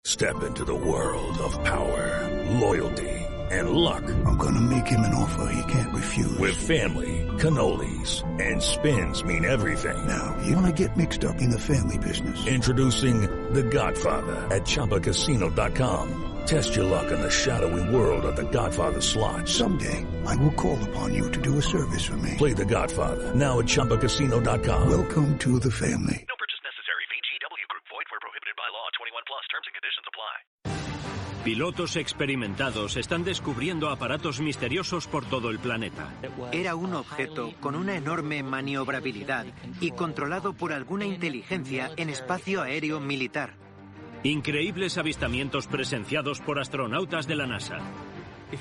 Step into the world of power, loyalty, and luck. I'm gonna make him an offer he can't refuse. With family, cannolis, and spins mean everything. Now, you wanna get mixed up in the family business. Introducing The Godfather at ChumbaCasino.com. Test your luck in the shadowy world of The Godfather slot. Someday, I will call upon you to do a service for me. Play The Godfather now at ChumbaCasino.com. Welcome to the family. No purchase necessary. VGW Group. Void where prohibited by law. 21 plus. Terms and conditions apply. Pilotos experimentados están descubriendo aparatos misteriosos por todo el planeta. Era un objeto con una enorme maniobrabilidad y controlado por alguna inteligencia en espacio aéreo militar. Increíbles avistamientos presenciados por astronautas de la NASA.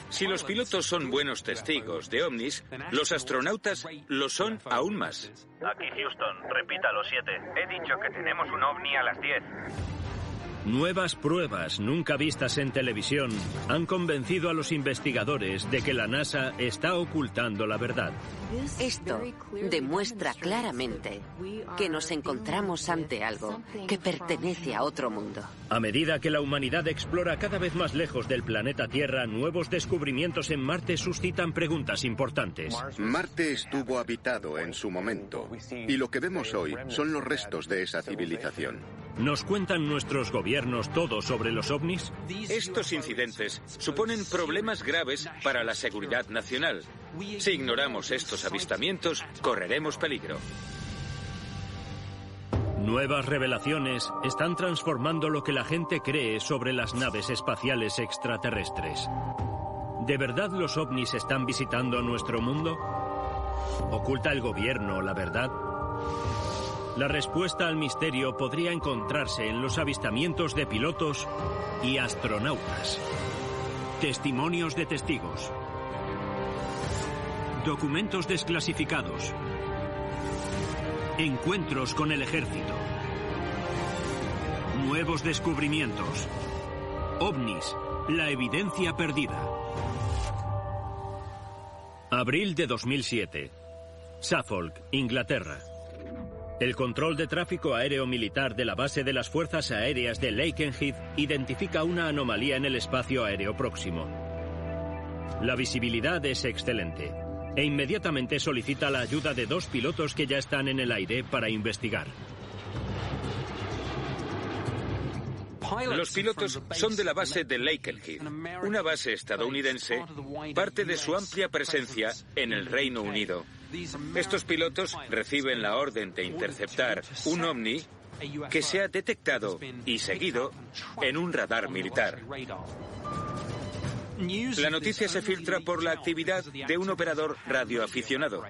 Si los pilotos son buenos testigos de ovnis, los astronautas lo son aún más. Aquí Houston, repita los 7. He dicho que tenemos un ovni a las 10. Nuevas pruebas nunca vistas en televisión han convencido a los investigadores de que la NASA está ocultando la verdad. Esto demuestra claramente que nos encontramos ante algo que pertenece a otro mundo. A medida que la humanidad explora cada vez más lejos del planeta Tierra, nuevos descubrimientos en Marte suscitan preguntas importantes. Marte estuvo habitado en su momento, y lo que vemos hoy son los restos de esa civilización. ¿Nos cuentan nuestros gobiernos todo sobre los ovnis? Estos incidentes suponen problemas graves para la seguridad nacional. Si ignoramos estos avistamientos, correremos peligro. Nuevas revelaciones están transformando lo que la gente cree sobre las naves espaciales extraterrestres. ¿De verdad los ovnis están visitando nuestro mundo? ¿Oculta el gobierno la verdad? La respuesta al misterio podría encontrarse en los avistamientos de pilotos y astronautas. Testimonios de testigos. Documentos desclasificados. Encuentros con el ejército. Nuevos descubrimientos. OVNIs, la evidencia perdida. Abril de 2007. Suffolk, Inglaterra. El control de tráfico aéreo militar de la base de las Fuerzas Aéreas de Lakenheath identifica una anomalía en el espacio aéreo próximo. La visibilidad es excelente e inmediatamente solicita la ayuda de 2 pilotos que ya están en el aire para investigar. Los pilotos son de la base de Lakenheath, una base estadounidense, parte de su amplia presencia en el Reino Unido. Estos pilotos reciben la orden de interceptar un ovni que se ha detectado y seguido en un radar militar. La noticia se filtra por la actividad de un operador radioaficionado.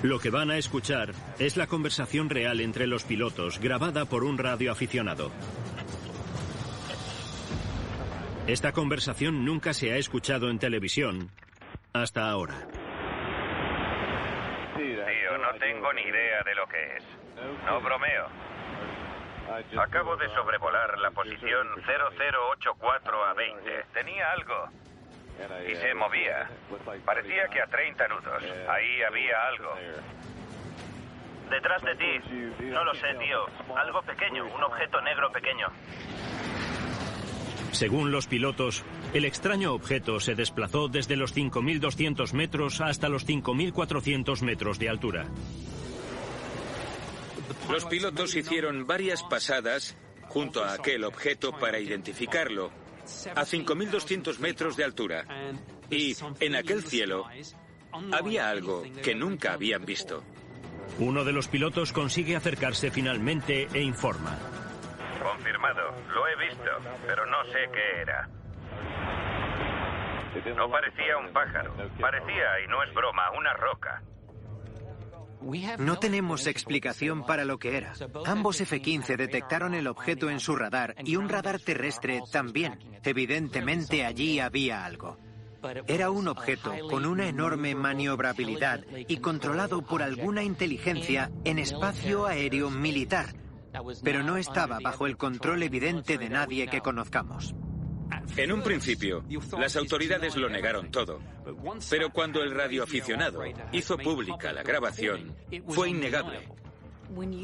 Lo que van a escuchar es la conversación real entre los pilotos, grabada por un radioaficionado. Esta conversación nunca se ha escuchado en televisión hasta ahora. Tío, no tengo ni idea de lo que es. No bromeo. Acabo de sobrevolar la posición 0084 a 20. Tenía algo. Y se movía. Parecía que a 30 nudos. Ahí había algo. Detrás de ti. No lo sé, tío. Algo pequeño. Un objeto negro pequeño. Según los pilotos, el extraño objeto se desplazó desde los 5.200 metros hasta los 5.400 metros de altura. Los pilotos hicieron varias pasadas junto a aquel objeto para identificarlo, a 5.200 metros de altura. Y en aquel cielo había algo que nunca habían visto. Uno de los pilotos consigue acercarse finalmente e informa. Confirmado, lo he visto, pero no sé qué era. No parecía un pájaro, parecía, y no es broma, una roca. No tenemos explicación para lo que era. Ambos F-15 detectaron el objeto en su radar y un radar terrestre también. Evidentemente allí había algo. Era un objeto con una enorme maniobrabilidad y controlado por alguna inteligencia en espacio aéreo militar, pero no estaba bajo el control evidente de nadie que conozcamos. En un principio, las autoridades lo negaron todo, pero cuando el radioaficionado hizo pública la grabación, fue innegable.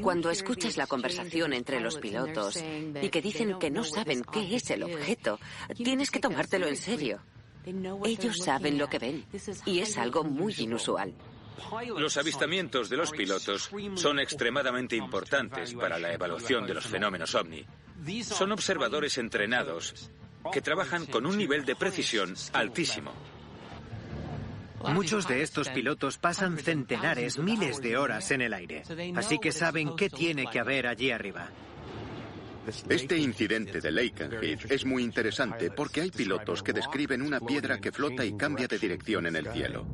Cuando escuchas la conversación entre los pilotos y que dicen que no saben qué es el objeto, tienes que tomártelo en serio. Ellos saben lo que ven y es algo muy inusual. Los avistamientos de los pilotos son extremadamente importantes para la evaluación de los fenómenos ovni. Son observadores entrenados que trabajan con un nivel de precisión altísimo. Muchos de estos pilotos pasan centenares, miles de horas en el aire, así que saben qué tiene que haber allí arriba. Este incidente de Lakenheath es muy interesante porque hay pilotos que describen una piedra que flota y cambia de dirección en el cielo.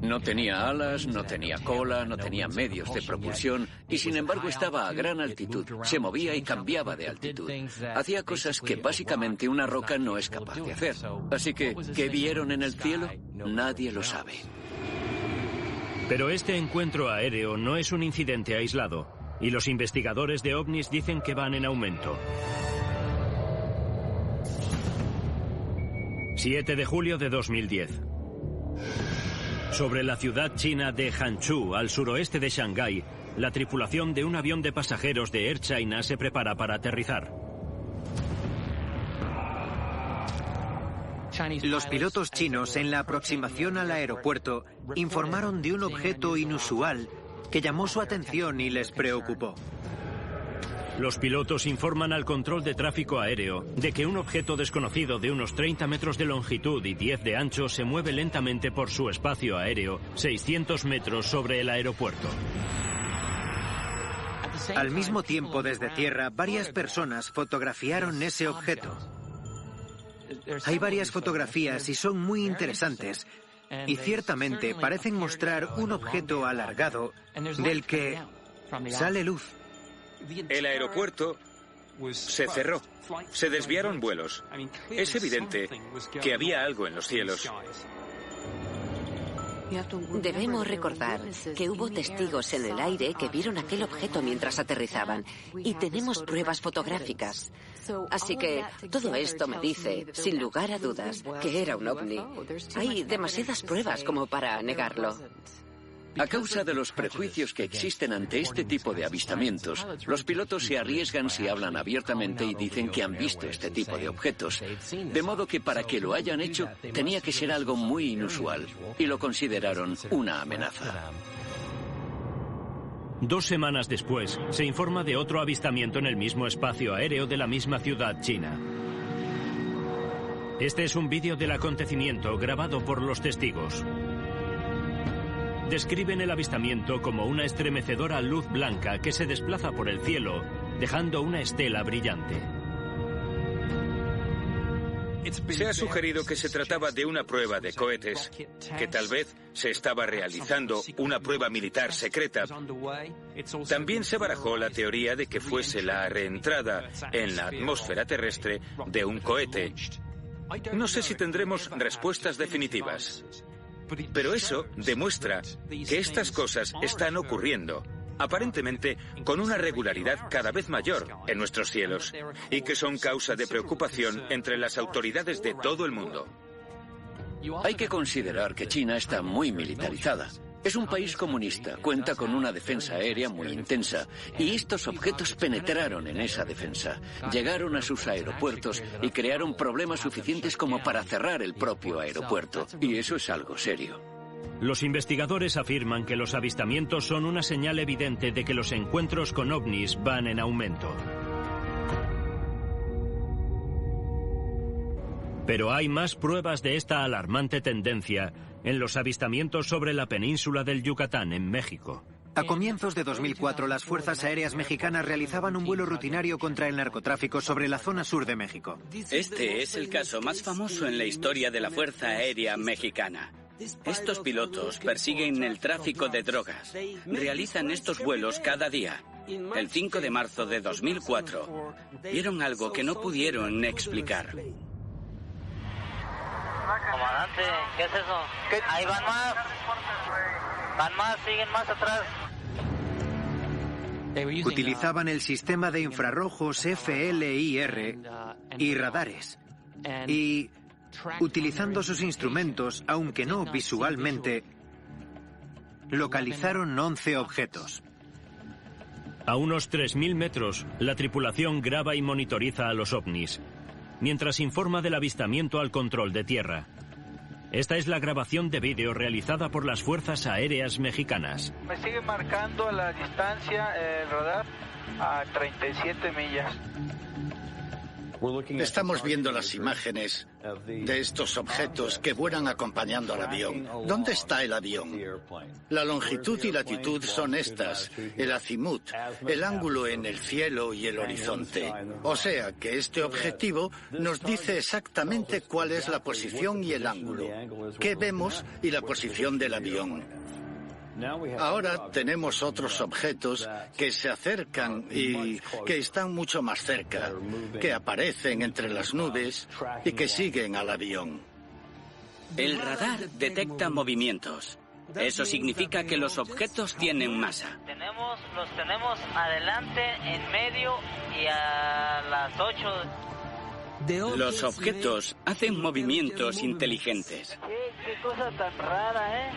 No tenía alas, no tenía cola, no tenía medios de propulsión y sin embargo estaba a gran altitud. Se movía y cambiaba de altitud. Hacía cosas que básicamente una roca no es capaz de hacer. Así que, ¿qué vieron en el cielo? Nadie lo sabe. Pero este encuentro aéreo no es un incidente aislado y los investigadores de ovnis dicen que van en aumento. 7 de julio de 2010. Sobre la ciudad china de Hangzhou, al suroeste de Shanghái, la tripulación de un avión de pasajeros de Air China se prepara para aterrizar. Los pilotos chinos, en la aproximación al aeropuerto, informaron de un objeto inusual que llamó su atención y les preocupó. Los pilotos informan al control de tráfico aéreo de que un objeto desconocido de unos 30 metros de longitud y 10 de ancho se mueve lentamente por su espacio aéreo, 600 metros sobre el aeropuerto. Al mismo tiempo, desde tierra, varias personas fotografiaron ese objeto. Hay varias fotografías y son muy interesantes, y ciertamente parecen mostrar un objeto alargado del que sale luz. El aeropuerto se cerró, se desviaron vuelos. Es evidente que había algo en los cielos. Debemos recordar que hubo testigos en el aire que vieron aquel objeto mientras aterrizaban y tenemos pruebas fotográficas. Así que todo esto me dice, sin lugar a dudas, que era un ovni. Hay demasiadas pruebas como para negarlo. A causa de los prejuicios que existen ante este tipo de avistamientos, los pilotos se arriesgan si hablan abiertamente y dicen que han visto este tipo de objetos. De modo que para que lo hayan hecho, tenía que ser algo muy inusual, y lo consideraron una amenaza. 2 semanas después, se informa de otro avistamiento en el mismo espacio aéreo de la misma ciudad china. Este es un vídeo del acontecimiento grabado por los testigos. Describen el avistamiento como una estremecedora luz blanca que se desplaza por el cielo, dejando una estela brillante. Se ha sugerido que se trataba de una prueba de cohetes, que tal vez se estaba realizando una prueba militar secreta. También se barajó la teoría de que fuese la reentrada en la atmósfera terrestre de un cohete. No sé si tendremos respuestas definitivas. Pero eso demuestra que estas cosas están ocurriendo, aparentemente con una regularidad cada vez mayor en nuestros cielos, y que son causa de preocupación entre las autoridades de todo el mundo. Hay que considerar que China está muy militarizada. Es un país comunista, cuenta con una defensa aérea muy intensa, y estos objetos penetraron en esa defensa, llegaron a sus aeropuertos y crearon problemas suficientes como para cerrar el propio aeropuerto, y eso es algo serio. Los investigadores afirman que los avistamientos son una señal evidente de que los encuentros con ovnis van en aumento. Pero hay más pruebas de esta alarmante tendencia en los avistamientos sobre la península del Yucatán, en México. A comienzos de 2004, las Fuerzas Aéreas Mexicanas realizaban un vuelo rutinario contra el narcotráfico sobre la zona sur de México. Este es el caso más famoso en la historia de la Fuerza Aérea Mexicana. Estos pilotos persiguen el tráfico de drogas. Realizan estos vuelos cada día. El 5 de marzo de 2004, vieron algo que no pudieron explicar. Comandante, ¿qué es eso? Ahí van más. Van más, siguen más atrás. Utilizaban el sistema de infrarrojos FLIR y radares. Y, utilizando sus instrumentos, aunque no visualmente, localizaron 11 objetos. A unos 3.000 metros, la tripulación graba y monitoriza a los ovnis, mientras informa del avistamiento al control de tierra. Esta es la grabación de vídeo realizada por las Fuerzas Aéreas Mexicanas. Me sigue marcando la distancia el radar a 37 millas. Estamos viendo las imágenes de estos objetos que vuelan acompañando al avión. ¿Dónde está el avión? La longitud y latitud son estas, el azimut, el ángulo en el cielo y el horizonte. O sea que este objetivo nos dice exactamente cuál es la posición y el ángulo, qué vemos y la posición del avión. Ahora tenemos otros objetos que se acercan y que están mucho más cerca, que aparecen entre las nubes y que siguen al avión. El radar detecta movimientos. Eso significa que los objetos tienen masa. Los tenemos adelante, en medio y a las 8. Los objetos hacen movimientos inteligentes. ¿Qué cosa tan rara,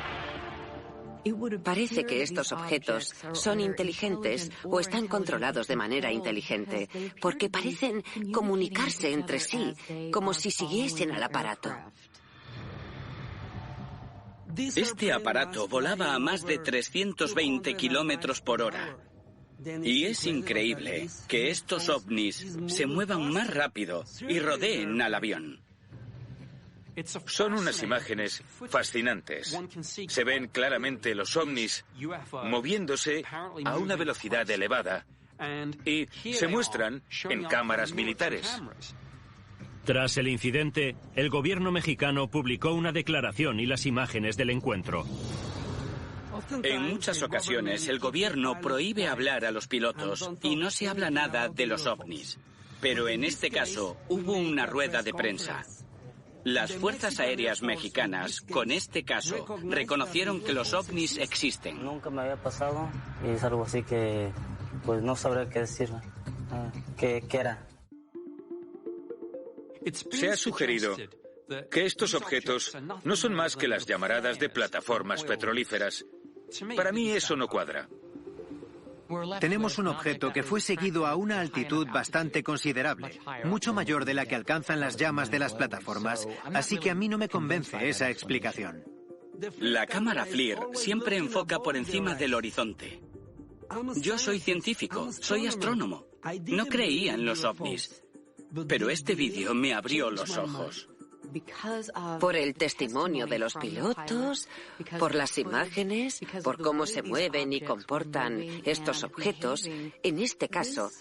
Parece que estos objetos son inteligentes o están controlados de manera inteligente, porque parecen comunicarse entre sí, como si siguiesen al aparato. Este aparato volaba a más de 320 kilómetros por hora. Y es increíble que estos ovnis se muevan más rápido y rodeen al avión. Son unas imágenes fascinantes. Se ven claramente los ovnis moviéndose a una velocidad elevada y se muestran en cámaras militares. Tras el incidente, el gobierno mexicano publicó una declaración y las imágenes del encuentro. En muchas ocasiones, el gobierno prohíbe hablar a los pilotos y no se habla nada de los ovnis. Pero en este caso, hubo una rueda de prensa. Las Fuerzas Aéreas Mexicanas, con este caso, reconocieron que los ovnis existen. Nunca me había pasado y es algo así que, pues no sabré qué decir, qué era. Se ha sugerido que estos objetos no son más que las llamaradas de plataformas petrolíferas. Para mí eso no cuadra. Tenemos un objeto que fue seguido a una altitud bastante considerable, mucho mayor de la que alcanzan las llamas de las plataformas, así que a mí no me convence esa explicación. La cámara FLIR siempre enfoca por encima del horizonte. Yo soy científico, soy astrónomo. No creía en los ovnis, pero este vídeo me abrió los ojos. Por el testimonio de los pilotos, por las imágenes, por cómo se mueven y comportan estos objetos, en este caso,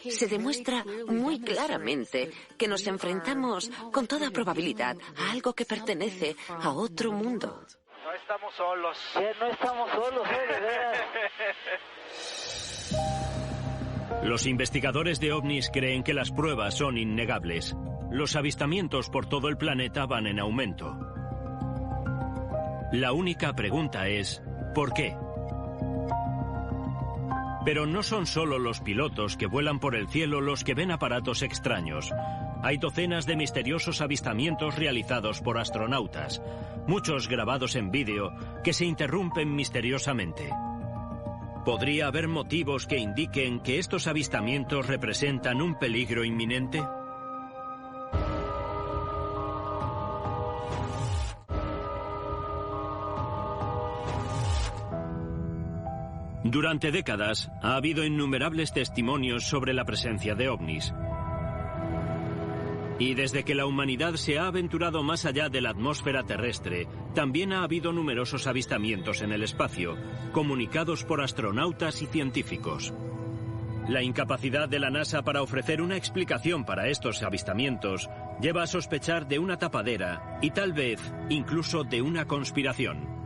se demuestra muy claramente que nos enfrentamos con toda probabilidad a algo que pertenece a otro mundo. No estamos solos. No estamos solos, de veras. Los investigadores de ovnis creen que las pruebas son innegables. Los avistamientos por todo el planeta van en aumento. La única pregunta es, ¿por qué? Pero no son solo los pilotos que vuelan por el cielo los que ven aparatos extraños. Hay docenas de misteriosos avistamientos realizados por astronautas, muchos grabados en vídeo que se interrumpen misteriosamente. ¿Podría haber motivos que indiquen que estos avistamientos representan un peligro inminente? Durante décadas ha habido innumerables testimonios sobre la presencia de ovnis. Y desde que la humanidad se ha aventurado más allá de la atmósfera terrestre, también ha habido numerosos avistamientos en el espacio, comunicados por astronautas y científicos. La incapacidad de la NASA para ofrecer una explicación para estos avistamientos lleva a sospechar de una tapadera y tal vez incluso de una conspiración.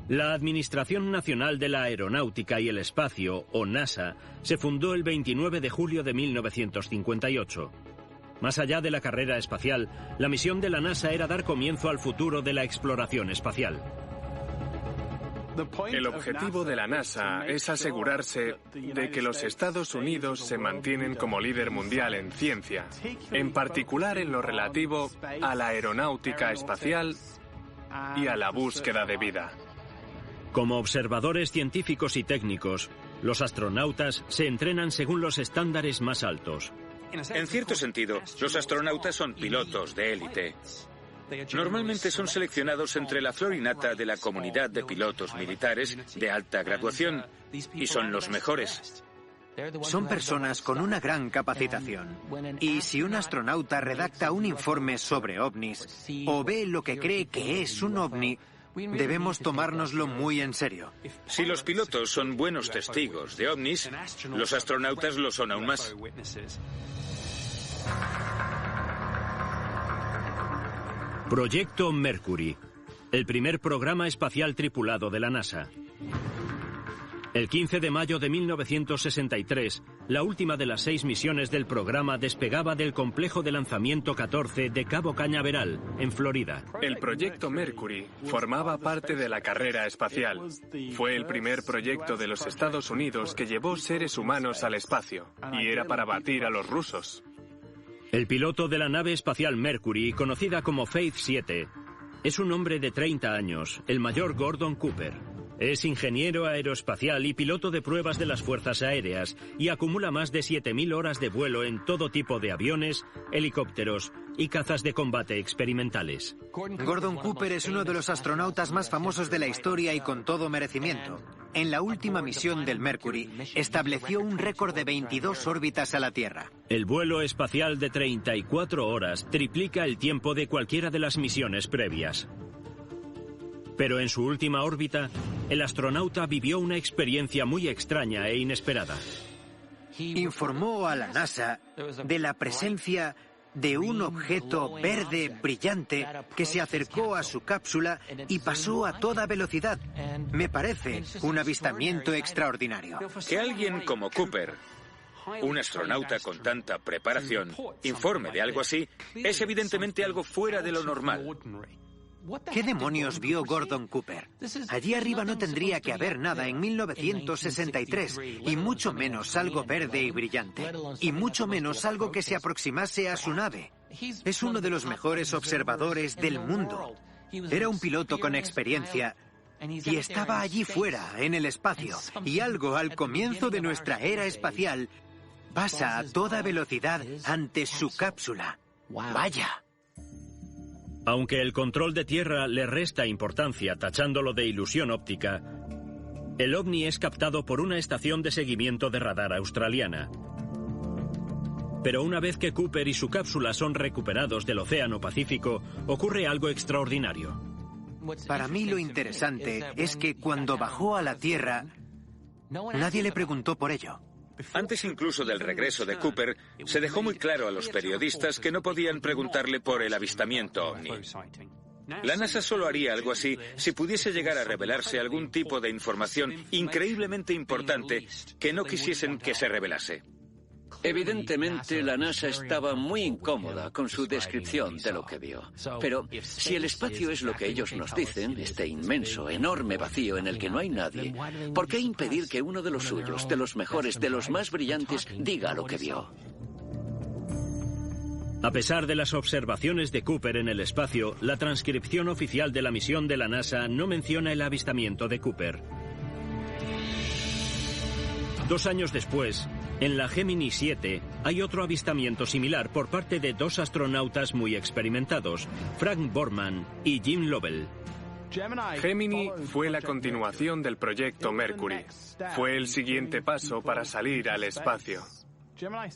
La Administración Nacional de la Aeronáutica y el Espacio, o NASA, se fundó el 29 de julio de 1958. Más allá de la carrera espacial, la misión de la NASA era dar comienzo al futuro de la exploración espacial. El objetivo de la NASA es asegurarse de que los Estados Unidos se mantienen como líder mundial en ciencia, en particular en lo relativo a la aeronáutica espacial y a la búsqueda de vida. Como observadores científicos y técnicos, los astronautas se entrenan según los estándares más altos. En cierto sentido, los astronautas son pilotos de élite. Normalmente son seleccionados entre la flor y nata de la comunidad de pilotos militares de alta graduación y son los mejores. Son personas con una gran capacitación. Y si un astronauta redacta un informe sobre ovnis o ve lo que cree que es un ovni, debemos tomárnoslo muy en serio. Si los pilotos son buenos testigos de ovnis, los astronautas lo son aún más. Proyecto Mercury, el primer programa espacial tripulado de la NASA. El 15 de mayo de 1963, la última de las 6 misiones del programa despegaba del complejo de lanzamiento 14 de Cabo Cañaveral, en Florida. El proyecto Mercury formaba parte de la carrera espacial. Fue el primer proyecto de los Estados Unidos que llevó seres humanos al espacio, y era para batir a los rusos. El piloto de la nave espacial Mercury, conocida como Faith 7, es un hombre de 30 años, el mayor Gordon Cooper. Es ingeniero aeroespacial y piloto de pruebas de las Fuerzas Aéreas y acumula más de 7.000 horas de vuelo en todo tipo de aviones, helicópteros y cazas de combate experimentales. Gordon Cooper es uno de los astronautas más famosos de la historia y con todo merecimiento. En la última misión del Mercury, estableció un récord de 22 órbitas a la Tierra. El vuelo espacial de 34 horas triplica el tiempo de cualquiera de las misiones previas. Pero en su última órbita, el astronauta vivió una experiencia muy extraña e inesperada. Informó a la NASA de la presencia de un objeto verde brillante que se acercó a su cápsula y pasó a toda velocidad. Me parece un avistamiento extraordinario. Que alguien como Cooper, un astronauta con tanta preparación, informe de algo así, es evidentemente algo fuera de lo normal. ¿Qué demonios vio Gordon Cooper? Allí arriba no tendría que haber nada en 1963, y mucho menos algo verde y brillante, y mucho menos algo que se aproximase a su nave. Es uno de los mejores observadores del mundo. Era un piloto con experiencia y estaba allí fuera, en el espacio, y algo al comienzo de nuestra era espacial pasa a toda velocidad ante su cápsula. ¡Vaya! Aunque el control de tierra le resta importancia tachándolo de ilusión óptica, el ovni es captado por una estación de seguimiento de radar australiana. Pero una vez que Cooper y su cápsula son recuperados del Océano Pacífico, ocurre algo extraordinario. Para mí lo interesante es que cuando bajó a la Tierra, nadie le preguntó por ello. Antes incluso del regreso de Cooper, se dejó muy claro a los periodistas que no podían preguntarle por el avistamiento ovni. La NASA solo haría algo así si pudiese llegar a revelarse algún tipo de información increíblemente importante que no quisiesen que se revelase. Evidentemente, la NASA estaba muy incómoda con su descripción de lo que vio. Pero si el espacio es lo que ellos nos dicen, este inmenso, enorme vacío en el que no hay nadie, ¿por qué impedir que uno de los suyos, de los mejores, de los más brillantes, diga lo que vio? A pesar de las observaciones de Cooper en el espacio, la transcripción oficial de la misión de la NASA no menciona el avistamiento de Cooper. 2 años después, en la Gemini 7, hay otro avistamiento similar por parte de 2 astronautas muy experimentados, Frank Borman y Jim Lovell. Gemini fue la continuación del proyecto Mercury. Fue el siguiente paso para salir al espacio.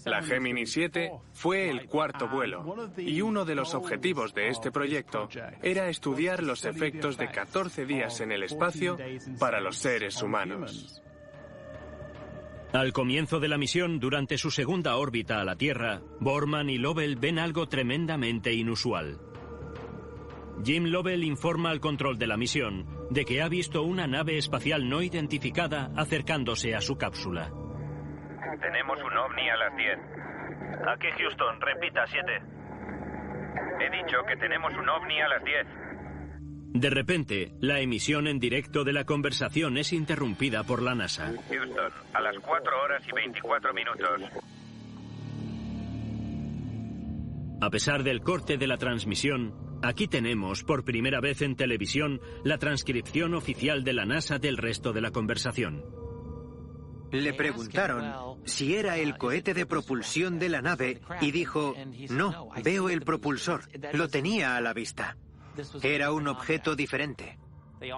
La Gemini 7 fue el 4º vuelo, y uno de los objetivos de este proyecto era estudiar los efectos de 14 días en el espacio para los seres humanos. Al comienzo de la misión, durante su segunda órbita a la Tierra, Borman y Lovell ven algo tremendamente inusual. Jim Lovell informa al control de la misión de que ha visto una nave espacial no identificada acercándose a su cápsula. Tenemos un ovni a las 10. Aquí Houston, repita 7. He dicho que tenemos un ovni a las 10. De repente, la emisión en directo de la conversación es interrumpida por la NASA. Houston, a las 4 horas y 24 minutos. A pesar del corte de la transmisión, Aquí tenemos, por primera vez en televisión, la transcripción oficial de la NASA del resto de la conversación. Le preguntaron si era el cohete de propulsión de la nave y dijo, no, veo el propulsor, lo tenía a la vista. Era un objeto diferente.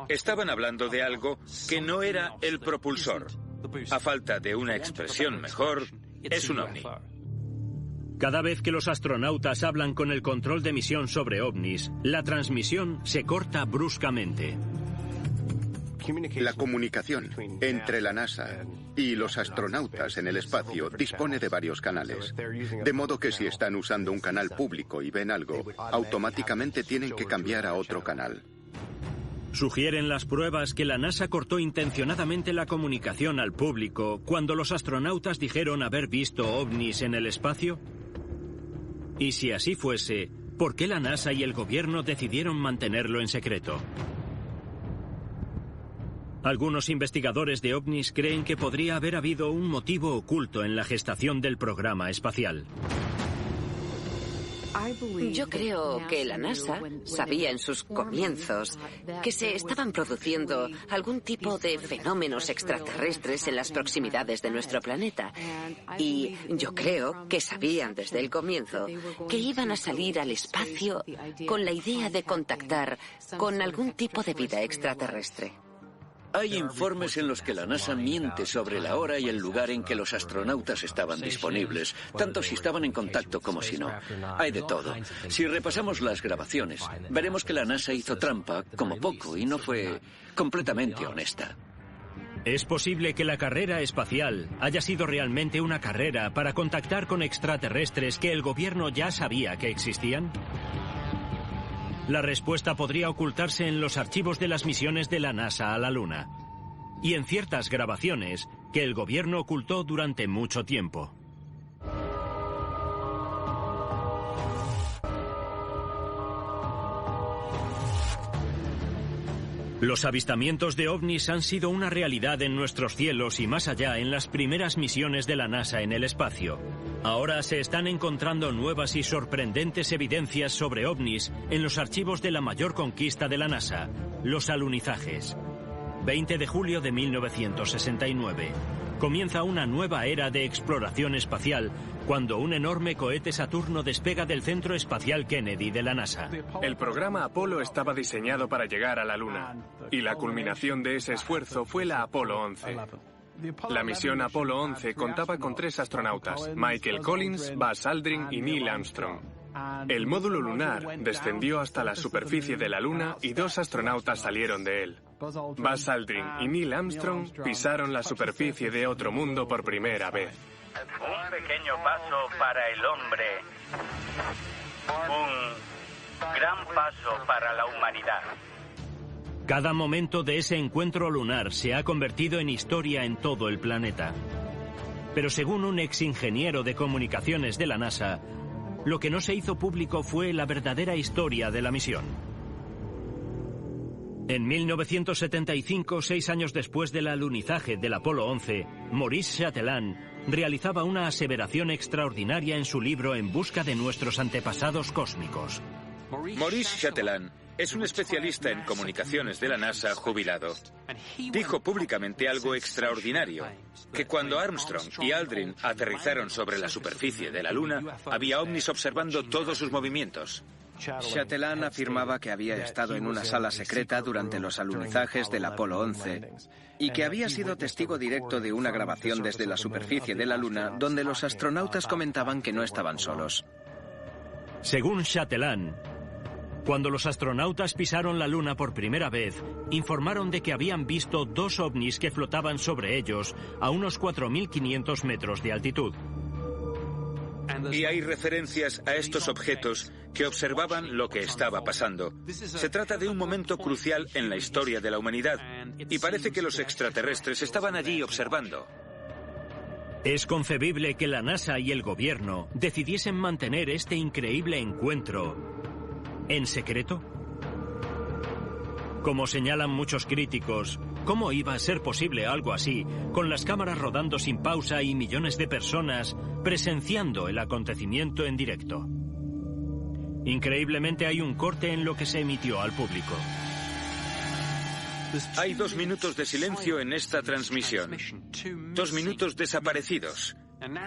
Estaban hablando de algo que no era el propulsor. A falta de una expresión mejor, es un ovni. Cada vez que los astronautas hablan con el control de misión sobre ovnis, la transmisión se corta bruscamente. La comunicación entre la NASA y los astronautas en el espacio dispone de varios canales. De modo que si están usando un canal público y ven algo, automáticamente tienen que cambiar a otro canal. Sugieren las pruebas que la NASA cortó intencionadamente la comunicación al público cuando los astronautas dijeron haber visto ovnis en el espacio. Y si así fuese, ¿por qué la NASA y el gobierno decidieron mantenerlo en secreto? Algunos investigadores de ovnis creen que podría haber habido un motivo oculto en la gestación del programa espacial. Yo creo que la NASA sabía en sus comienzos que se estaban produciendo algún tipo de fenómenos extraterrestres en las proximidades de nuestro planeta. Y yo creo que sabían desde el comienzo que iban a salir al espacio con la idea de contactar con algún tipo de vida extraterrestre. Hay informes en los que la NASA miente sobre la hora y el lugar en que los astronautas estaban disponibles, tanto si estaban en contacto como si no. Hay de todo. Si repasamos las grabaciones, veremos que la NASA hizo trampa, como poco, y no fue completamente honesta. ¿Es posible que la carrera espacial haya sido realmente una carrera para contactar con extraterrestres que el gobierno ya sabía que existían? La respuesta podría ocultarse en los archivos de las misiones de la NASA a la Luna y en ciertas grabaciones que el gobierno ocultó durante mucho tiempo. Los avistamientos de ovnis han sido una realidad en nuestros cielos y más allá en las primeras misiones de la NASA en el espacio. Ahora se están encontrando nuevas y sorprendentes evidencias sobre ovnis en los archivos de la mayor conquista de la NASA, los alunizajes. 20 de julio de 1969. Comienza una nueva era de exploración espacial cuando un enorme cohete Saturno despega del Centro Espacial Kennedy de la NASA. El programa Apolo estaba diseñado para llegar a la Luna, y la culminación de ese esfuerzo fue la Apolo 11. La misión Apolo 11 contaba con 3 astronautas, Michael Collins, Buzz Aldrin y Neil Armstrong. El módulo lunar descendió hasta la superficie de la Luna y 2 astronautas salieron de él. Buzz Aldrin y Neil Armstrong pisaron la superficie de otro mundo por primera vez. Un pequeño paso para el hombre. Un gran paso para la humanidad. Cada momento de ese encuentro lunar se ha convertido en historia en todo el planeta. Pero según un ex ingeniero de comunicaciones de la NASA, lo que no se hizo público fue la verdadera historia de la misión. En 1975, 6 años después del alunizaje del Apolo 11, Maurice Chatelain realizaba una aseveración extraordinaria en su libro En busca de nuestros antepasados cósmicos. Maurice Chatelain es un especialista en comunicaciones de la NASA jubilado. Dijo públicamente algo extraordinario, que cuando Armstrong y Aldrin aterrizaron sobre la superficie de la Luna, había ovnis observando todos sus movimientos. Chatelain afirmaba que había estado en una sala secreta durante los alunizajes del Apolo 11 y que había sido testigo directo de una grabación desde la superficie de la Luna donde los astronautas comentaban que no estaban solos. Según Chatelain, cuando los astronautas pisaron la Luna por primera vez, informaron de que habían visto 2 ovnis que flotaban sobre ellos a unos 4.500 metros de altitud. Y hay referencias a estos objetos que observaban lo que estaba pasando. Se trata de un momento crucial en la historia de la humanidad y parece que los extraterrestres estaban allí observando. ¿Es concebible que la NASA y el gobierno decidiesen mantener este increíble encuentro en secreto? Como señalan muchos críticos, ¿cómo iba a ser posible algo así, con las cámaras rodando sin pausa y millones de personas presenciando el acontecimiento en directo? Increíblemente hay un corte en lo que se emitió al público. Hay 2 minutos de silencio en esta transmisión. 2 minutos desaparecidos.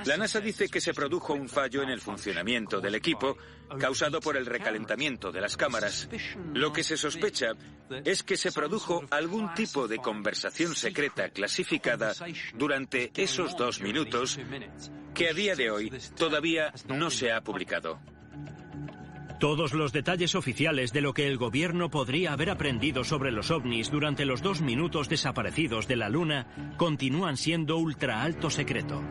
La NASA dice que se produjo un fallo en el funcionamiento del equipo causado por el recalentamiento de las cámaras. Lo que se sospecha es que se produjo algún tipo de conversación secreta clasificada durante esos 2 minutos que a día de hoy todavía no se ha publicado. Todos los detalles oficiales de lo que el gobierno podría haber aprendido sobre los ovnis durante los 2 minutos desaparecidos de la Luna continúan siendo ultra alto secreto.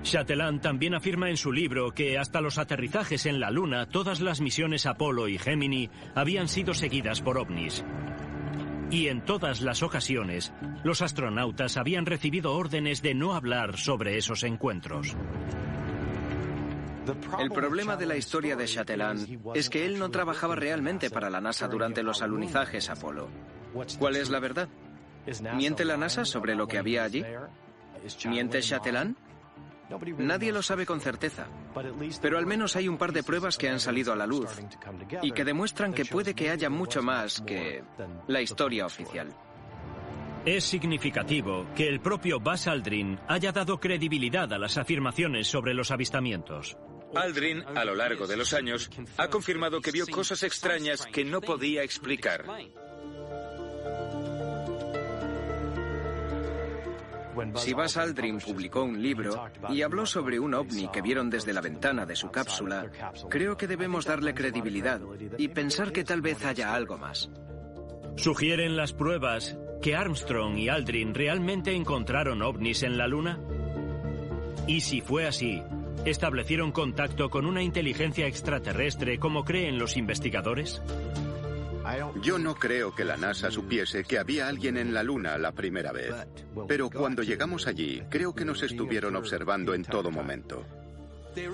Chatelain también afirma en su libro que hasta los aterrizajes en la Luna, todas las misiones Apolo y Gemini habían sido seguidas por ovnis. Y en todas las ocasiones, los astronautas habían recibido órdenes de no hablar sobre esos encuentros. El problema de la historia de Chatelain es que él no trabajaba realmente para la NASA durante los alunizajes Apolo. ¿Cuál es la verdad? ¿Miente la NASA sobre lo que había allí? ¿Miente Chatelain? Nadie lo sabe con certeza, pero al menos hay un par de pruebas que han salido a la luz y que demuestran que puede que haya mucho más que la historia oficial. Es significativo que el propio Buzz Aldrin haya dado credibilidad a las afirmaciones sobre los avistamientos. Aldrin, a lo largo de los años, ha confirmado que vio cosas extrañas que no podía explicar. Si Buzz Aldrin publicó un libro y habló sobre un ovni que vieron desde la ventana de su cápsula, creo que debemos darle credibilidad y pensar que tal vez haya algo más. ¿Sugieren las pruebas que Armstrong y Aldrin realmente encontraron ovnis en la Luna? Y si fue así, ¿establecieron contacto con una inteligencia extraterrestre como creen los investigadores? Yo no creo que la NASA supiese que había alguien en la Luna la primera vez. Pero cuando llegamos allí, creo que nos estuvieron observando en todo momento.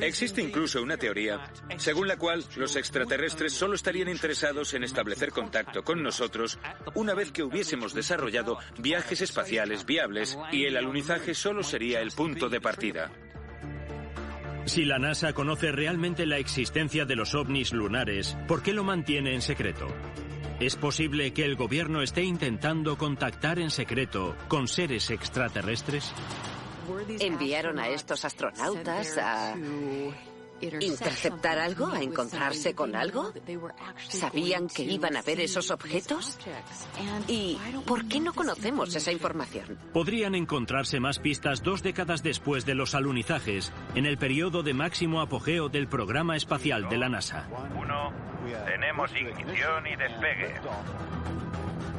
Existe incluso una teoría según la cual los extraterrestres solo estarían interesados en establecer contacto con nosotros una vez que hubiésemos desarrollado viajes espaciales viables y el alunizaje solo sería el punto de partida. Si la NASA conoce realmente la existencia de los ovnis lunares, ¿por qué lo mantiene en secreto? ¿Es posible que el gobierno esté intentando contactar en secreto con seres extraterrestres? ¿Enviaron a estos astronautas a interceptar algo, a encontrarse con algo? ¿Sabían que iban a ver esos objetos? ¿Y por qué no conocemos esa información? Podrían encontrarse más pistas 2 décadas después de los alunizajes, en el periodo de máximo apogeo del programa espacial de la NASA. 1, tenemos ignición y despegue.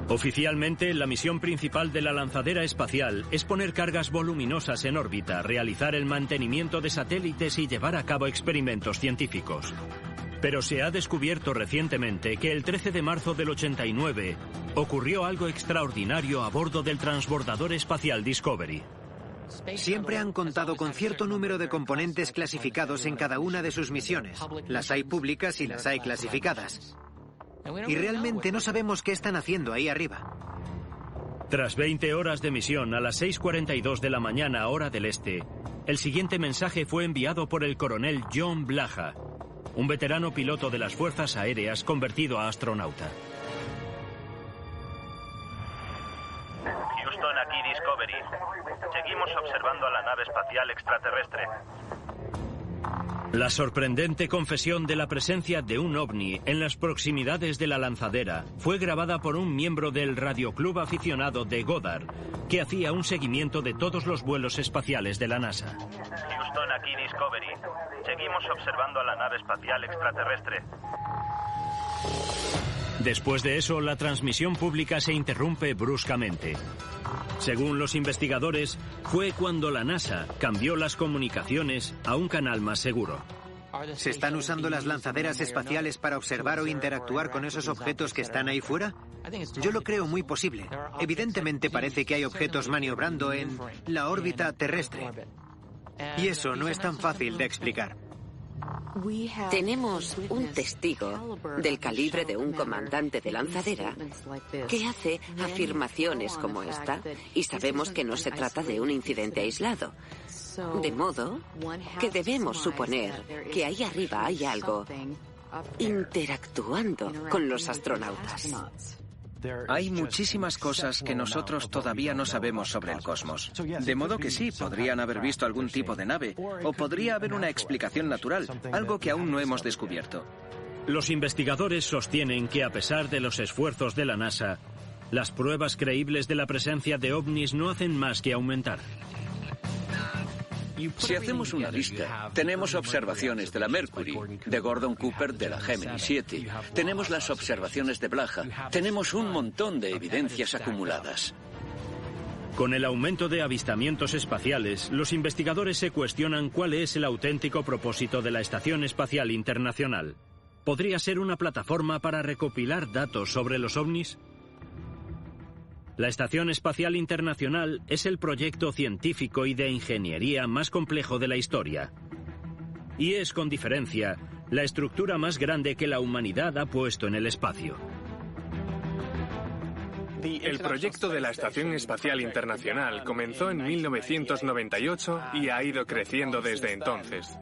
Oficialmente, la misión principal de la lanzadera espacial es poner cargas voluminosas en órbita, realizar el mantenimiento de satélites y llevar a cabo experimentos científicos. Pero se ha descubierto recientemente que el 13 de marzo del 89 ocurrió algo extraordinario a bordo del transbordador espacial Discovery. Siempre han contado con cierto número de componentes clasificados en cada una de sus misiones. Las hay públicas y las hay clasificadas. Y realmente no sabemos qué están haciendo ahí arriba. Tras 20 horas de misión a las 6:42 de la mañana, hora del este, el siguiente mensaje fue enviado por el coronel John Blaha, un veterano piloto de las Fuerzas Aéreas convertido a astronauta. Houston, aquí Discovery. Seguimos observando a la nave espacial extraterrestre. La sorprendente confesión de la presencia de un ovni en las proximidades de la lanzadera fue grabada por un miembro del radioclub aficionado de Goddard, que hacía un seguimiento de todos los vuelos espaciales de la NASA. Houston, aquí Discovery. Seguimos observando a la nave espacial extraterrestre. Después de eso, la transmisión pública se interrumpe bruscamente. Según los investigadores, fue cuando la NASA cambió las comunicaciones a un canal más seguro. ¿Se están usando las lanzaderas espaciales para observar o interactuar con esos objetos que están ahí fuera? Yo lo creo muy posible. Evidentemente parece que hay objetos maniobrando en la órbita terrestre. Y eso no es tan fácil de explicar. Tenemos un testigo del calibre de un comandante de lanzadera que hace afirmaciones como esta y sabemos que no se trata de un incidente aislado. De modo que debemos suponer que ahí arriba hay algo interactuando con los astronautas. Hay muchísimas cosas que nosotros todavía no sabemos sobre el cosmos. De modo que sí, podrían haber visto algún tipo de nave, o podría haber una explicación natural, algo que aún no hemos descubierto. Los investigadores sostienen que a pesar de los esfuerzos de la NASA, las pruebas creíbles de la presencia de ovnis no hacen más que aumentar. Si hacemos una lista, tenemos observaciones de la Mercury, de Gordon Cooper de la Gemini 7, tenemos las observaciones de Blaha, tenemos un montón de evidencias acumuladas. Con el aumento de avistamientos espaciales, los investigadores se cuestionan cuál es el auténtico propósito de la Estación Espacial Internacional. ¿Podría ser una plataforma para recopilar datos sobre los ovnis? La Estación Espacial Internacional es el proyecto científico y de ingeniería más complejo de la historia. Y es, con diferencia, la estructura más grande que la humanidad ha puesto en el espacio. El proyecto de la Estación Espacial Internacional comenzó en 1998 y ha ido creciendo desde entonces.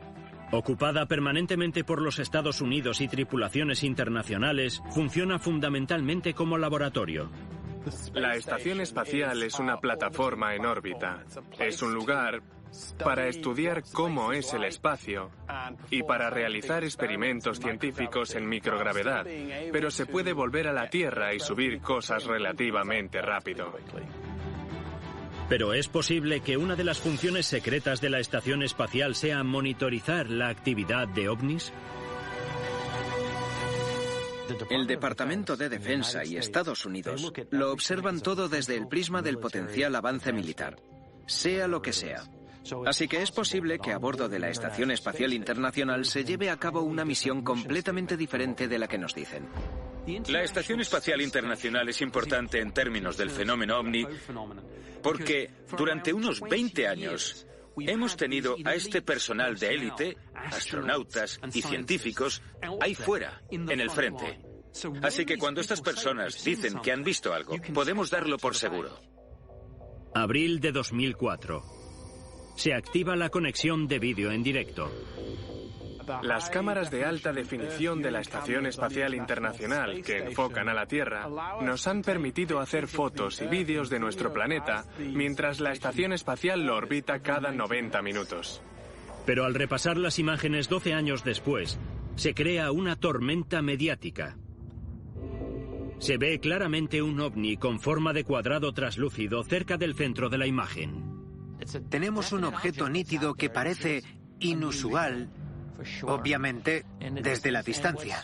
Ocupada permanentemente por los Estados Unidos y tripulaciones internacionales, funciona fundamentalmente como laboratorio. La estación espacial es una plataforma en órbita. Es un lugar para estudiar cómo es el espacio y para realizar experimentos científicos en microgravedad, pero se puede volver a la Tierra y subir cosas relativamente rápido. Pero ¿es posible que una de las funciones secretas de la estación espacial sea monitorizar la actividad de ovnis? El Departamento de Defensa y Estados Unidos lo observan todo desde el prisma del potencial avance militar, sea lo que sea. Así que es posible que a bordo de la Estación Espacial Internacional se lleve a cabo una misión completamente diferente de la que nos dicen. La Estación Espacial Internacional es importante en términos del fenómeno ovni porque durante unos 20 años hemos tenido a este personal de élite, astronautas y científicos, ahí fuera, en el frente. Así que cuando estas personas dicen que han visto algo, podemos darlo por seguro. Abril de 2004. Se activa la conexión de vídeo en directo. Las cámaras de alta definición de la Estación Espacial Internacional, que enfocan a la Tierra, nos han permitido hacer fotos y vídeos de nuestro planeta, mientras la estación espacial lo orbita cada 90 minutos. Pero al repasar las imágenes 12 años después, se crea una tormenta mediática. Se ve claramente un ovni con forma de cuadrado traslúcido cerca del centro de la imagen. Tenemos un objeto nítido que parece inusual, obviamente, desde la distancia.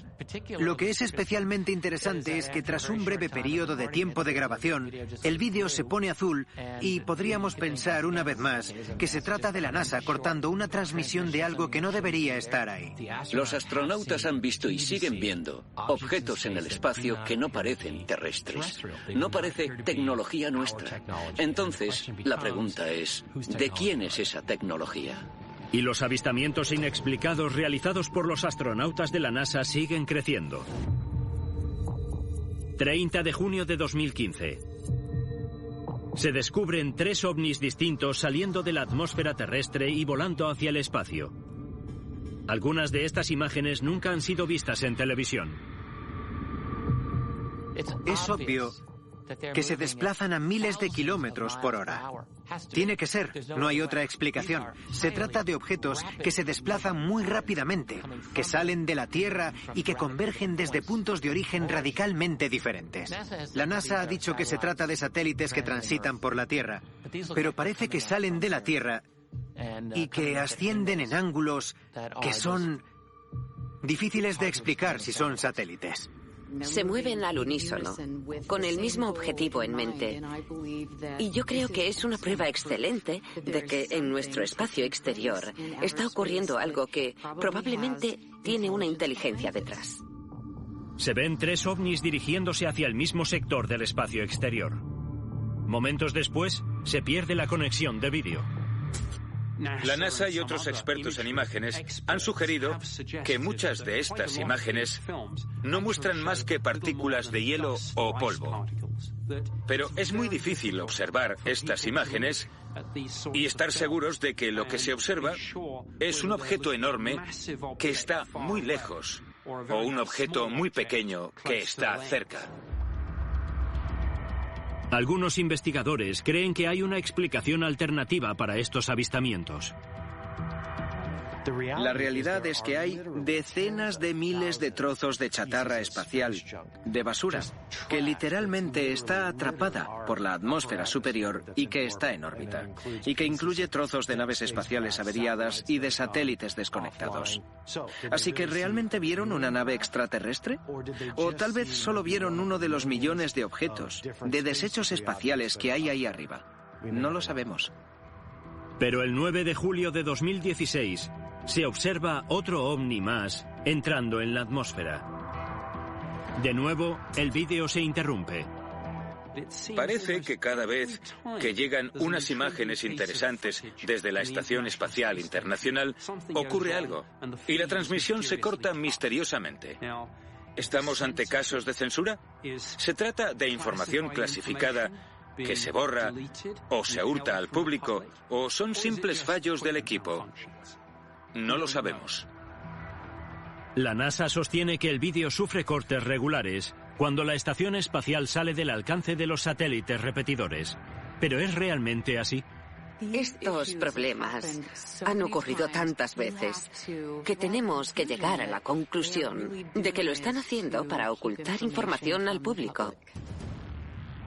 Lo que es especialmente interesante es que tras un breve periodo de tiempo de grabación, el vídeo se pone azul y podríamos pensar una vez más que se trata de la NASA cortando una transmisión de algo que no debería estar ahí. Los astronautas han visto y siguen viendo objetos en el espacio que no parecen terrestres. No parece tecnología nuestra. Entonces, la pregunta es, ¿de quién es esa tecnología? Y los avistamientos inexplicados realizados por los astronautas de la NASA siguen creciendo. 30 de junio de 2015. Se descubren 3 ovnis distintos saliendo de la atmósfera terrestre y volando hacia el espacio. Algunas de estas imágenes nunca han sido vistas en televisión. Es obvio que se desplazan a miles de kilómetros por hora. Tiene que ser, no hay otra explicación. Se trata de objetos que se desplazan muy rápidamente, que salen de la Tierra y que convergen desde puntos de origen radicalmente diferentes. La NASA ha dicho que se trata de satélites que transitan por la Tierra, pero parece que salen de la Tierra y que ascienden en ángulos que son difíciles de explicar si son satélites. Se mueven al unísono, con el mismo objetivo en mente. Y yo creo que es una prueba excelente de que en nuestro espacio exterior está ocurriendo algo que probablemente tiene una inteligencia detrás. Se ven 3 ovnis dirigiéndose hacia el mismo sector del espacio exterior. Momentos después, se pierde la conexión de vídeo. La NASA y otros expertos en imágenes han sugerido que muchas de estas imágenes no muestran más que partículas de hielo o polvo. Pero es muy difícil observar estas imágenes y estar seguros de que lo que se observa es un objeto enorme que está muy lejos o un objeto muy pequeño que está cerca. Algunos investigadores creen que hay una explicación alternativa para estos avistamientos. La realidad es que hay decenas de miles de trozos de chatarra espacial, de basura, que literalmente está atrapada por la atmósfera superior y que está en órbita, y que incluye trozos de naves espaciales averiadas y de satélites desconectados. Así que ¿realmente vieron una nave extraterrestre? ¿O tal vez solo vieron uno de los millones de objetos, de desechos espaciales que hay ahí arriba? No lo sabemos. Pero el 9 de julio de 2016 se observa otro ovni más entrando en la atmósfera. De nuevo, el vídeo se interrumpe. Parece que cada vez que llegan unas imágenes interesantes desde la Estación Espacial Internacional, ocurre algo, y la transmisión se corta misteriosamente. ¿Estamos ante casos de censura? ¿Se trata de información clasificada que se borra o se hurta al público, o son simples fallos del equipo? No lo sabemos. La NASA sostiene que el vídeo sufre cortes regulares cuando la estación espacial sale del alcance de los satélites repetidores. ¿Pero es realmente así? Estos problemas han ocurrido tantas veces que tenemos que llegar a la conclusión de que lo están haciendo para ocultar información al público.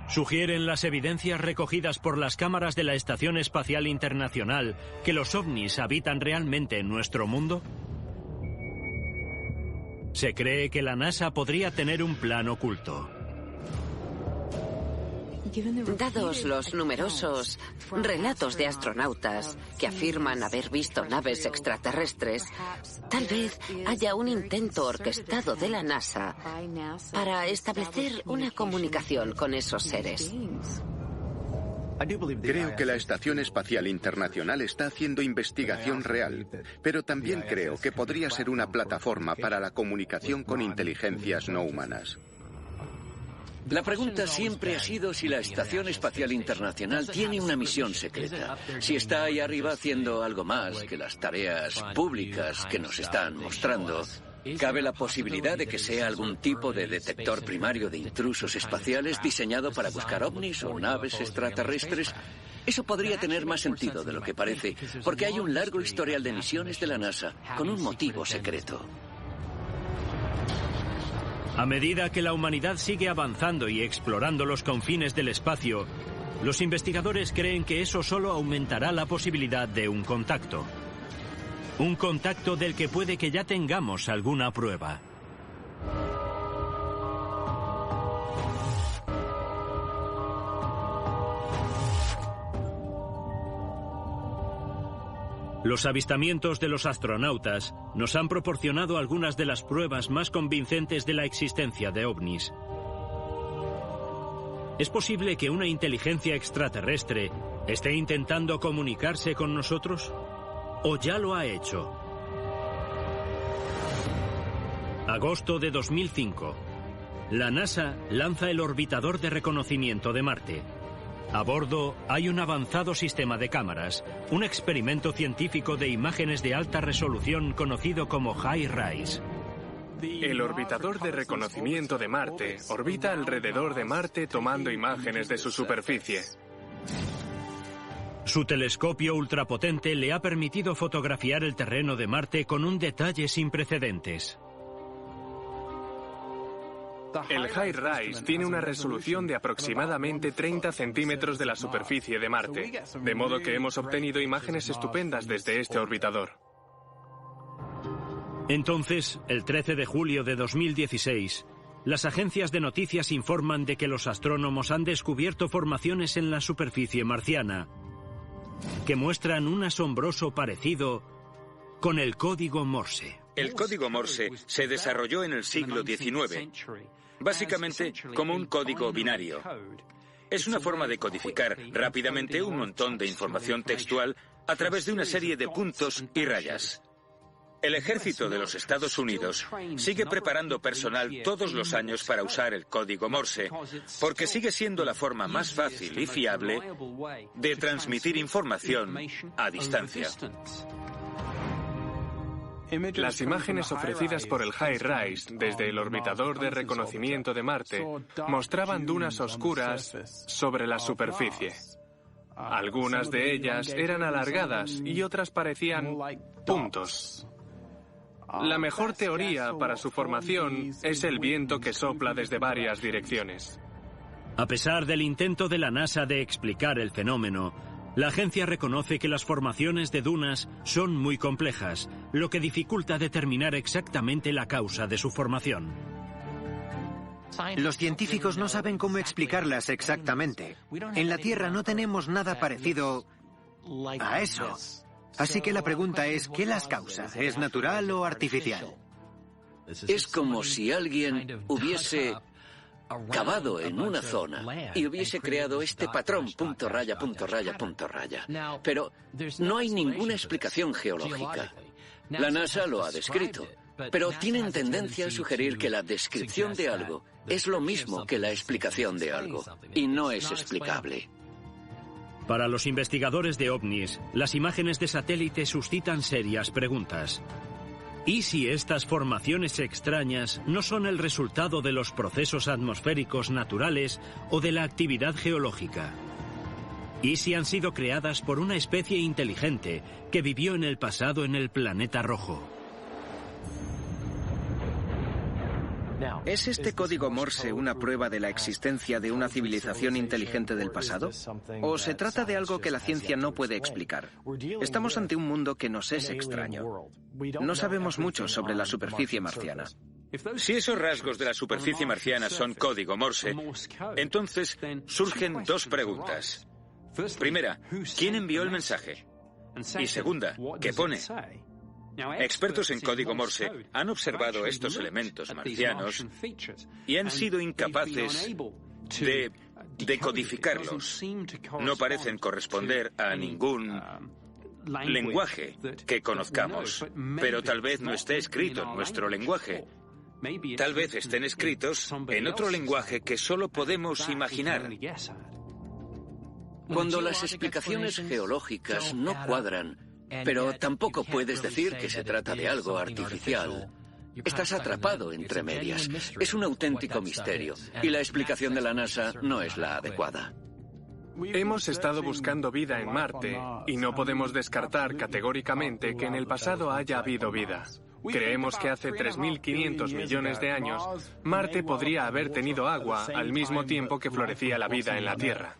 ¿Sugieren las evidencias recogidas por las cámaras de la Estación Espacial Internacional que los ovnis habitan realmente en nuestro mundo? Se cree que la NASA podría tener un plan oculto. Dados los numerosos relatos de astronautas que afirman haber visto naves extraterrestres, tal vez haya un intento orquestado de la NASA para establecer una comunicación con esos seres. Creo que la Estación Espacial Internacional está haciendo investigación real, pero también creo que podría ser una plataforma para la comunicación con inteligencias no humanas. La pregunta siempre ha sido si la Estación Espacial Internacional tiene una misión secreta, si está ahí arriba haciendo algo más que las tareas públicas que nos están mostrando. ¿Cabe la posibilidad de que sea algún tipo de detector primario de intrusos espaciales diseñado para buscar ovnis o naves extraterrestres? Eso podría tener más sentido de lo que parece, porque hay un largo historial de misiones de la NASA con un motivo secreto. A medida que la humanidad sigue avanzando y explorando los confines del espacio, los investigadores creen que eso solo aumentará la posibilidad de un contacto. Un contacto del que puede que ya tengamos alguna prueba. Los avistamientos de los astronautas nos han proporcionado algunas de las pruebas más convincentes de la existencia de ovnis. ¿Es posible que una inteligencia extraterrestre esté intentando comunicarse con nosotros? ¿O ya lo ha hecho? Agosto de 2005. La NASA lanza el orbitador de reconocimiento de Marte. A bordo hay un avanzado sistema de cámaras, un experimento científico de imágenes de alta resolución conocido como HiRISE. El orbitador de reconocimiento de Marte orbita alrededor de Marte tomando imágenes de su superficie. Su telescopio ultrapotente le ha permitido fotografiar el terreno de Marte con un detalle sin precedentes. El HiRISE tiene una resolución de aproximadamente 30 centímetros de la superficie de Marte, de modo que hemos obtenido imágenes estupendas desde este orbitador. Entonces, el 13 de julio de 2016, las agencias de noticias informan de que los astrónomos han descubierto formaciones en la superficie marciana que muestran un asombroso parecido con el código Morse. El código Morse se desarrolló en el siglo XIX, básicamente como un código binario. Es una forma de codificar rápidamente un montón de información textual a través de una serie de puntos y rayas. El ejército de los Estados Unidos sigue preparando personal todos los años para usar el código Morse, porque sigue siendo la forma más fácil y fiable de transmitir información a distancia. Las imágenes ofrecidas por el HiRISE desde el orbitador de reconocimiento de Marte mostraban dunas oscuras sobre la superficie. Algunas de ellas eran alargadas y otras parecían puntos. La mejor teoría para su formación es el viento que sopla desde varias direcciones. A pesar del intento de la NASA de explicar el fenómeno, la agencia reconoce que las formaciones de dunas son muy complejas, lo que dificulta determinar exactamente la causa de su formación. Los científicos no saben cómo explicarlas exactamente. En la Tierra no tenemos nada parecido a eso. Así que la pregunta es, ¿qué las causa? ¿Es natural o artificial? Es como si alguien hubiese cavado en una zona y hubiese creado este patrón, punto, raya, punto, raya, punto, raya. Pero no hay ninguna explicación geológica. La NASA lo ha descrito, pero tienen tendencia a sugerir que la descripción de algo es lo mismo que la explicación de algo, y no es explicable. Para los investigadores de ovnis, las imágenes de satélite suscitan serias preguntas. ¿Y si estas formaciones extrañas no son el resultado de los procesos atmosféricos naturales o de la actividad geológica? ¿Y si han sido creadas por una especie inteligente que vivió en el pasado en el planeta rojo? ¿Es este código Morse una prueba de la existencia de una civilización inteligente del pasado? ¿O se trata de algo que la ciencia no puede explicar? Estamos ante un mundo que nos es extraño. No sabemos mucho sobre la superficie marciana. Si esos rasgos de la superficie marciana son código Morse, entonces surgen dos preguntas. Primera, ¿quién envió el mensaje? Y segunda, ¿qué pone? Expertos en código Morse han observado estos elementos marcianos y han sido incapaces de decodificarlos. No parecen corresponder a ningún lenguaje que conozcamos, pero tal vez no esté escrito en nuestro lenguaje. Tal vez estén escritos en otro lenguaje que solo podemos imaginar. Cuando las explicaciones geológicas no cuadran, pero tampoco puedes decir que se trata de algo artificial, estás atrapado entre medias. Es un auténtico misterio, y la explicación de la NASA no es la adecuada. Hemos estado buscando vida en Marte y no podemos descartar categóricamente que en el pasado haya habido vida. Creemos que hace 3.500 millones de años, Marte podría haber tenido agua al mismo tiempo que florecía la vida en la Tierra.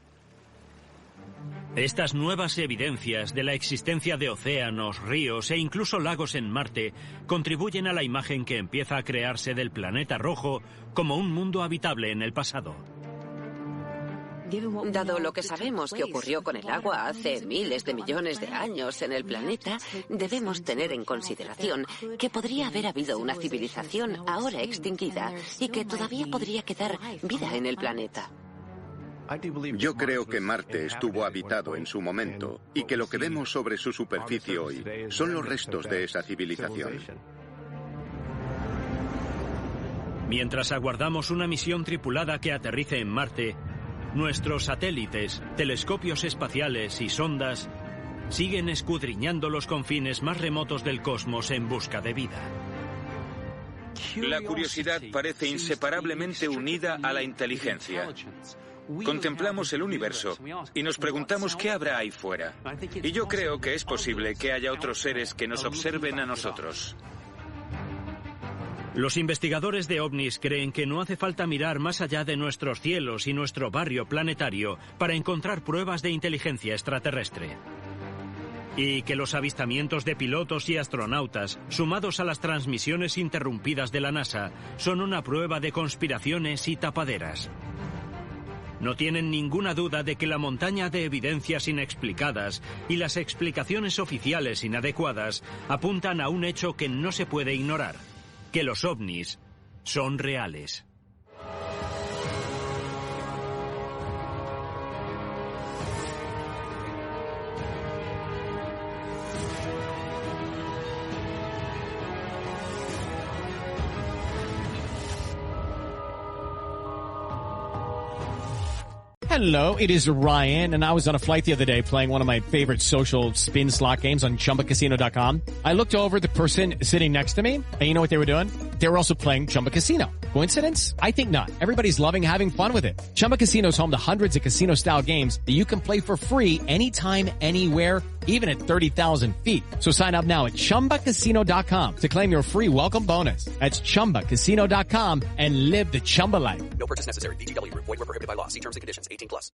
Estas nuevas evidencias de la existencia de océanos, ríos e incluso lagos en Marte contribuyen a la imagen que empieza a crearse del planeta rojo como un mundo habitable en el pasado. Dado lo que sabemos que ocurrió con el agua hace miles de millones de años en el planeta, debemos tener en consideración que podría haber habido una civilización ahora extinguida y que todavía podría quedar vida en el planeta. Yo creo que Marte estuvo habitado en su momento y que lo que vemos sobre su superficie hoy son los restos de esa civilización. Mientras aguardamos una misión tripulada que aterrice en Marte, nuestros satélites, telescopios espaciales y sondas siguen escudriñando los confines más remotos del cosmos en busca de vida. La curiosidad parece inseparablemente unida a la inteligencia. Contemplamos el universo y nos preguntamos qué habrá ahí fuera. Y yo creo que es posible que haya otros seres que nos observen a nosotros. Los investigadores de ovnis creen que no hace falta mirar más allá de nuestros cielos y nuestro barrio planetario para encontrar pruebas de inteligencia extraterrestre. Y que los avistamientos de pilotos y astronautas, sumados a las transmisiones interrumpidas de la NASA, son una prueba de conspiraciones y tapaderas. No tienen ninguna duda de que la montaña de evidencias inexplicadas y las explicaciones oficiales inadecuadas apuntan a un hecho que no se puede ignorar, que los ovnis son reales. Hello, it is Ryan, and I was on a flight the other day playing one of my favorite social spin slot games on ChumbaCasino.com. I looked over at the person sitting next to me, and you know what they were doing? They were also playing Chumba Casino. Coincidence? I think not. Everybody's loving having fun with it. Chumba Casino is home to hundreds of casino-style games that you can play for free anytime, anywhere, even at 30,000 feet. So sign up now at ChumbaCasino.com to claim your free welcome bonus. That's ChumbaCasino.com and live the Chumba life. No purchase necessary. VGW Group. Void where prohibited by law. See terms and conditions. 18+.